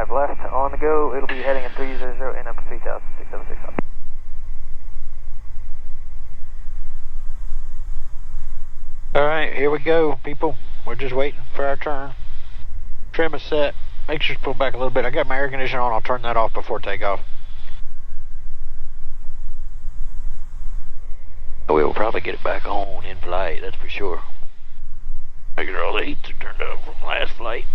5 left, on the go, it'll be heading at 300 and up to 3,676 up. Alright, here we go, people. We're just waiting for our turn. Trim is set. Make sure to pull back a little bit. I got my air conditioner on, I'll turn that off before takeoff. We'll probably get it back on in flight, that's for sure. Make sure all the heats are turned up from last flight.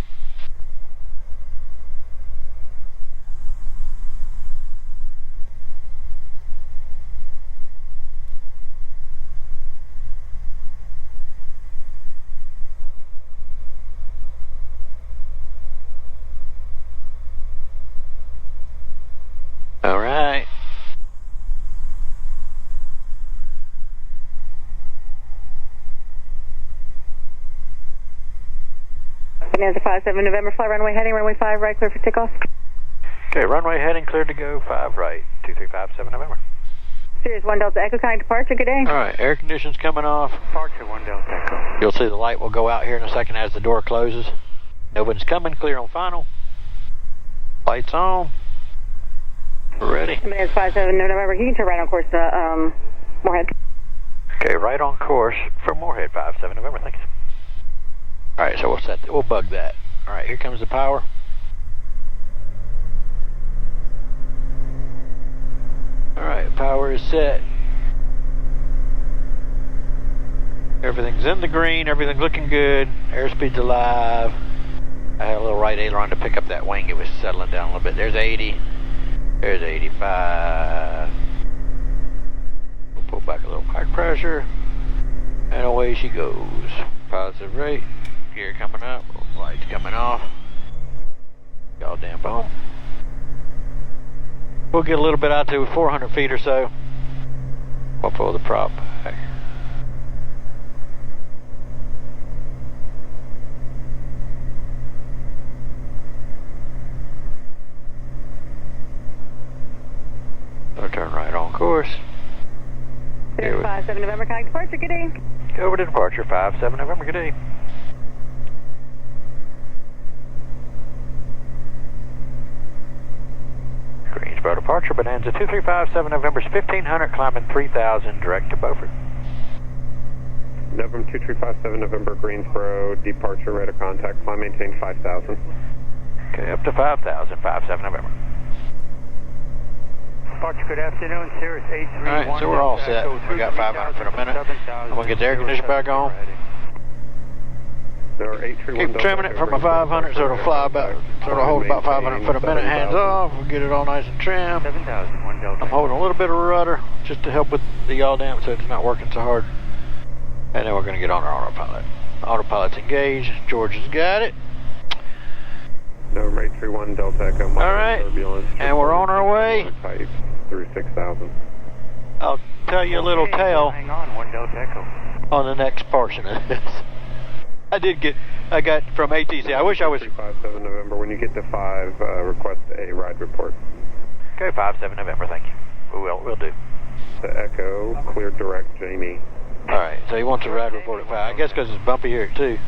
All right. Bonanza 57 November, fly runway heading, runway 5 right, clear for takeoff. Okay, runway heading, cleared to go, 5 right, 2357 November. Sirius 1 Delta Echo, kind departure, good day. All right, air conditioning's coming off. Departure 1 Delta Echo. You'll see the light will go out here in a second as the door closes. Nobody's coming, clear on final. Lights on. We're ready. Bonanza 57 November, you can turn right on course to Moorhead. Okay, right on course for Moorhead, 57 November, thank you. All right, so we'll bug that. All right, here comes the power. All right, power is set. Everything's in the green, everything's looking good. Airspeed's alive. I had a little right aileron to pick up that wing. It was settling down a little bit. There's 80. There's 85. We'll pull back a little back pressure. And away she goes. Positive rate. Gear coming up. Lights coming off. Y'all damn boom. We'll get a little bit out to 400 feet or so. We'll pull the prop back. I'll turn right on course. 57 November, kind departure, good day. Over to departure, 57 November, good day. Greensboro departure, Bonanza 2357 November's 1500, climbing 3000, direct to Beaufort. November 2357 November, Greensboro, departure, rate of contact, climb maintain 5000. Okay, up to 5000, 57 November. Departure, good afternoon, Sirius 831. Alright, so we're all set. We got 500 for a minute. I'm going to get the air conditioner back on. Keep trimming it from a 500 so it'll fly about, so it'll hold about 500 for a minute. Hands off, we'll get it all nice and trim. 7,000, 1 Delta. I'm holding a little bit of rudder just to help with the yaw damp so it's not working so hard. And then we're going to get on our autopilot. Autopilot's engaged. George has got it. November 831 Delta Echo. All right, and we're on our way. Through 6,000. I'll tell you a little tale Hang on, 1 Delta Echo. on the next portion of this. I got from ATC. I wish I was. 57 November. When you get to 5, request a ride report. Okay, 57 November. Thank you. We'll do. The Echo, clear direct, Jamie. All right. So he wants a ride report at 5. I guess because it's bumpy here too.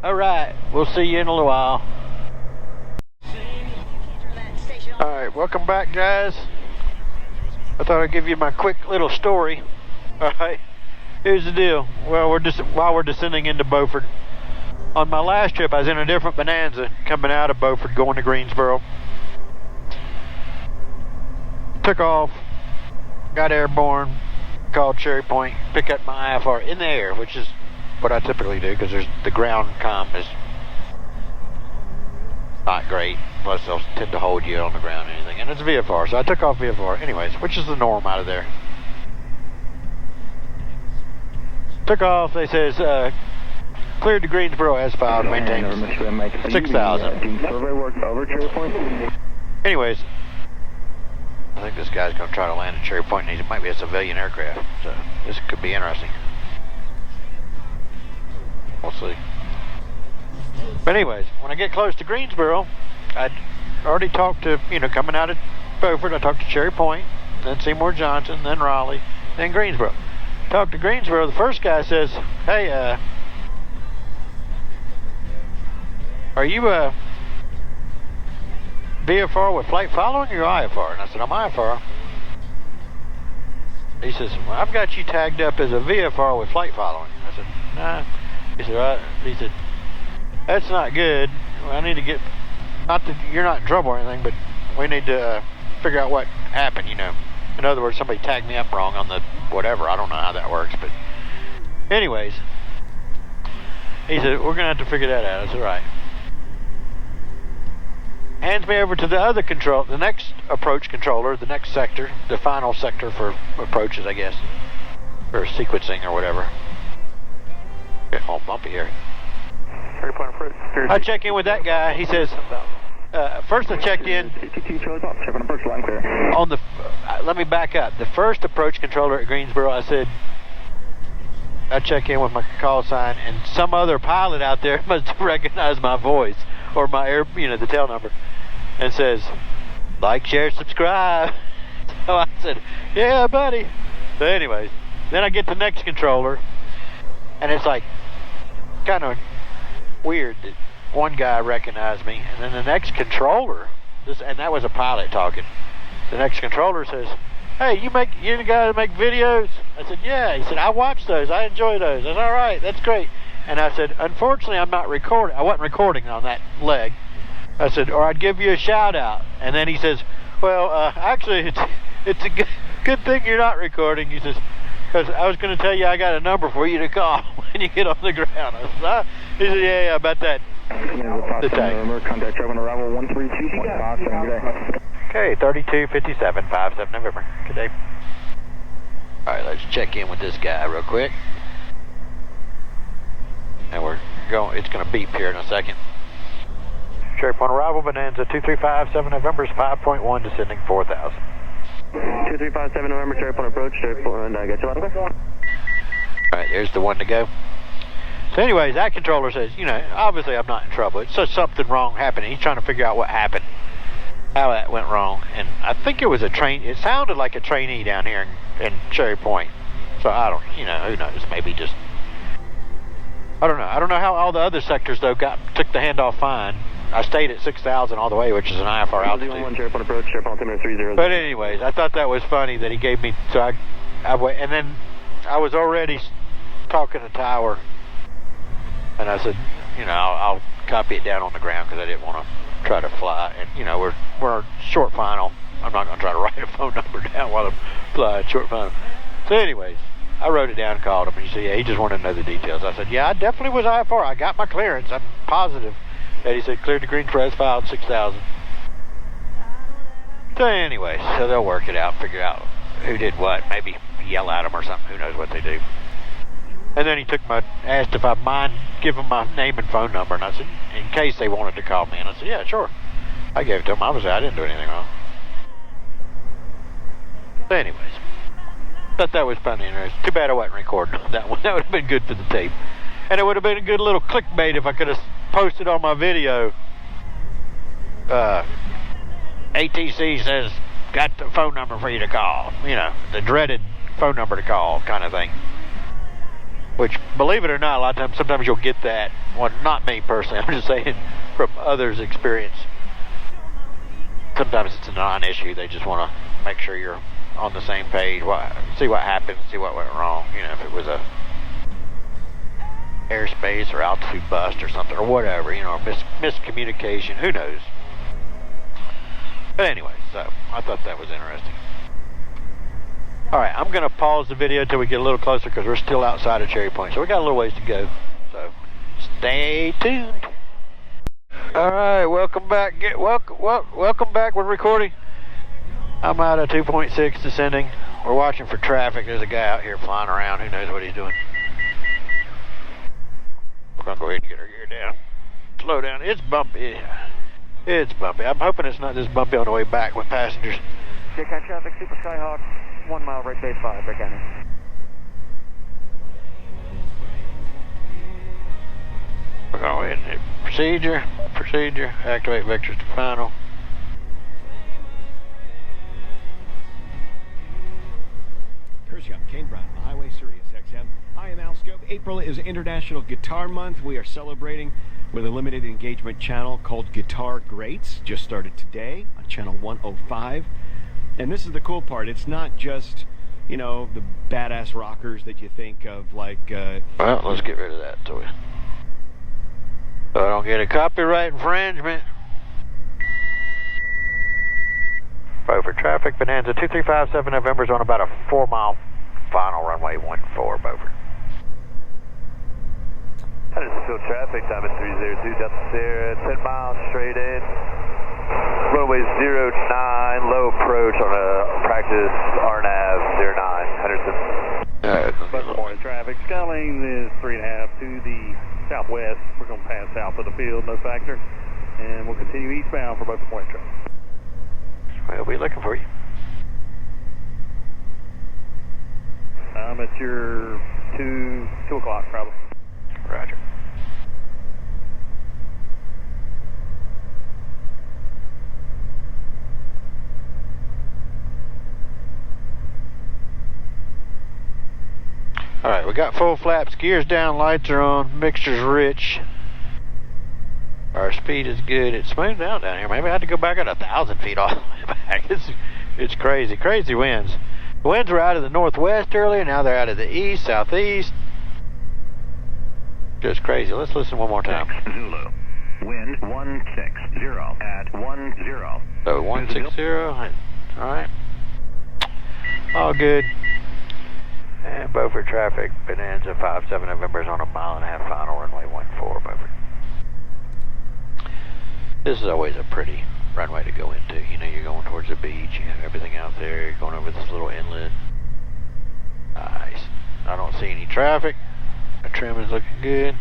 All right. We'll see you in a little while. All right. Welcome back, guys. I thought I'd give you my quick little story. All right. Here's the deal. Well, while we're descending into Beaufort, on my last trip, I was in a different Bonanza coming out of Beaufort, going to Greensboro. Took off, got airborne, called Cherry Point, picked up my IFR in the air, which is what I typically do because the ground comm is not great. Plus, they'll tend to hold you on the ground or anything, and it's VFR, so I took off VFR, anyways, which is the norm out of there. Took off, they says, cleared to Greensboro as filed, maintained 6,000. Survey work over Cherry Point? Anyways, I think this guy's going to try to land at Cherry Point, and he might be a civilian aircraft, so this could be interesting. We'll see. But anyways, when I get close to Greensboro, I'd already talked to, coming out of Beaufort, I talked to Cherry Point, then Seymour Johnson, then Raleigh, then Greensboro. Talked to Greensboro, the first guy says, hey, are you VFR with flight following or IFR? And I said, I'm IFR. He says, well, I've got you tagged up as a VFR with flight following. I said, nah. He said, that's not good. Well, I need to get, not that you're not in trouble or anything, but we need to figure out what happened, you know. In other words, somebody tagged me up wrong on the whatever. I don't know how that works, but anyways, he said, we're going to have to figure that out. I said, all right. Hands me over to the other control, the next approach controller, the next sector, the final sector for approaches, I guess, or sequencing or whatever. Getting all bumpy here. I check in with that guy. He says, first I checked in on the, let me back up. The first approach controller at Greensboro, I said, I check in with my call sign, and some other pilot out there must have recognized my voice or my air, you know, the tail number, and says, like, share, subscribe. So I said, yeah, buddy. So anyways, then I get the next controller, and it's like kind of weird that one guy recognized me, and then the next controller, and that was a pilot talking. The next controller says, hey, you're the guy that make videos? I said, yeah. He said, I watch those. I enjoy those. I said, all right, that's great. And I said, unfortunately, I'm not recording. I wasn't recording on that leg. I said, or I'd give you a shout out. And then he says, well, actually, it's a good thing you're not recording. He says, because I was going to tell you I got a number for you to call when you get on the ground. I said, he said, yeah, about that. The tag. Contact driver on arrival 132.57. Good day. Okay, 325757 November. Good day. All right, let's check in with this guy real quick. And we're going, it's going to beep here in a second. Sheriff on arrival, Bonanza 2357 November is 5.1, descending 4,000. 2357 November, Sheriff on approach, Sheriff on, get you out of there. All right, there's the one to go. So anyways, that controller says, you know, obviously I'm not in trouble. It's just something wrong happening. He's trying to figure out what happened, how that went wrong. And I think it was a train, it sounded like a trainee down here in Cherry Point. So I don't, you know, who knows, maybe just, I don't know. I don't know how all the other sectors, though, took the handoff fine. I stayed at 6,000 all the way, which is an IFR altitude. Sheriff on approach, Sheriff on 30. But anyways, I thought that was funny that he gave me, so I went, and then I was already talking to Tower, and I said, you know, I'll copy it down on the ground because I didn't want to try to fly. And, you know, we're short final. I'm not going to try to write a phone number down while I'm flying short final. So anyways, I wrote it down and called him, and he said, yeah, he just wanted to know the details. I said, yeah, I definitely was IFR. I got my clearance. I'm positive. And he said, cleared the green press, filed 6,000. So anyway, so they'll work it out, figure out who did what, maybe yell at them or something. Who knows what they do. And then he asked if I mind giving my name and phone number, and I said, in case they wanted to call me. And I said, yeah, sure. I gave it to him. Obviously, I didn't do anything wrong. So anyways, thought that was funny and interesting. Too bad I wasn't recording on that one. That would have been good for the tape. And it would have been a good little clickbait if I could have posted on my video. ATC says, got the phone number for you to call. You know, the dreaded phone number to call kind of thing. Which, believe it or not, a lot of times, sometimes you'll get that. Well, not me personally, I'm just saying from others' experience. Sometimes it's a non-issue. They just want to make sure you're on the same page, see what happened, see what went wrong. You know, if it was a airspace or altitude bust or something, or whatever, you know, or miscommunication, who knows. But anyway, so I thought that was interesting. Alright, I'm going to pause the video until we get a little closer because we're still outside of Cherry Point. So we got a little ways to go. So stay tuned. Alright, welcome back. Welcome back. We're recording. I'm out of 2.6 descending. We're watching for traffic. There's a guy out here flying around. Who knows what he's doing. We're going to go ahead and get our gear down. Slow down. It's bumpy. It's bumpy. I'm hoping it's not this bumpy on the way back with passengers. Jet traffic, Super Skyhawk, 1 mile right base 5, Brick County. We're going to go ahead and hit procedure, activate vectors to final. Courtesy of Kane Brown, Highway Sirius XM. I am Al Scope. April is International Guitar Month. We are celebrating with a limited engagement channel called Guitar Greats, just started today on channel 105. And this is the cool part. It's not just, you know, the badass rockers that you think of, like... well, let's get rid of that to you. So I don't get a copyright infringement. Beaufort traffic, Bonanza 2357 November's on about a 4-mile final runway 14, Beaufort. Huddersfield traffic, Diamond 302, Delta Sierra, 10 miles straight in. Runway 09, low approach on a practice RNAV 09, Henderson. Buckle morning traffic. Skyline is 3.5 to the southwest. We're going to pass south of the field, no factor. And we'll continue eastbound for Buckle morning traffic. We'll be looking for you. I'm at your 2 o'clock probably. Roger. All right, we got full flaps, gears down, lights are on, mixture's rich. Our speed is good. It's smooth down here. Maybe I had to go back at 1,000 feet all the way back. It's crazy, crazy winds. The winds were out of the northwest earlier. Now they're out of the east, southeast. Just crazy. Let's listen one more time. Zulu. Wind 160 at 10. So 160. All right. All good. And Beaufort traffic, Bonanza 57 November is on a 1.5 mile final runway 14, Beaufort. This is always a pretty runway to go into. You know, you're going towards the beach, you have everything out there, you're going over this little inlet. Nice. I don't see any traffic. The trim is looking good.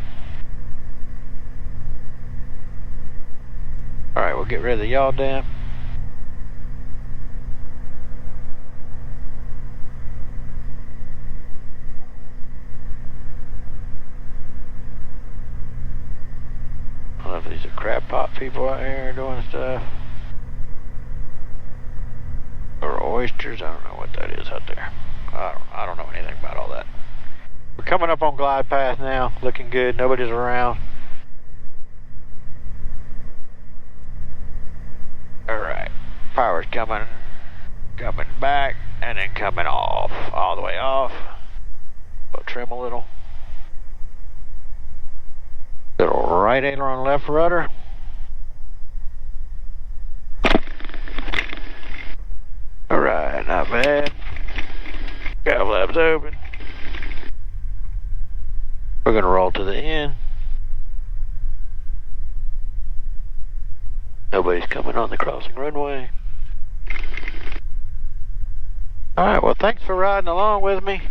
Alright, we'll get rid of the yaw damp. I don't know if these are crab pot people out here doing stuff. Or oysters, I don't know what that is out there. I don't know anything about all that. We're coming up on glide path now, looking good, nobody's around. Alright, power's coming back, and then coming off, all the way off. We'll trim a little. Little right aileron, left rudder. Alright, not bad. Got flaps open. We're going to roll to the end. Nobody's coming on the crossing runway. Alright, well thanks for riding along with me.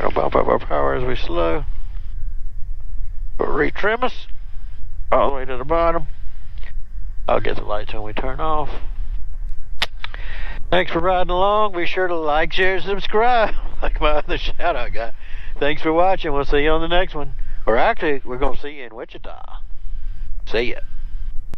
We'll bump up our power as we slow. We'll retrim us all the way to the bottom. I'll get the lights when we turn off. Thanks for riding along. Be sure to like, share, subscribe, like my other shout out guy. Thanks for watching. We'll see you on the next one. Or actually, we're going to see you in Wichita. See ya.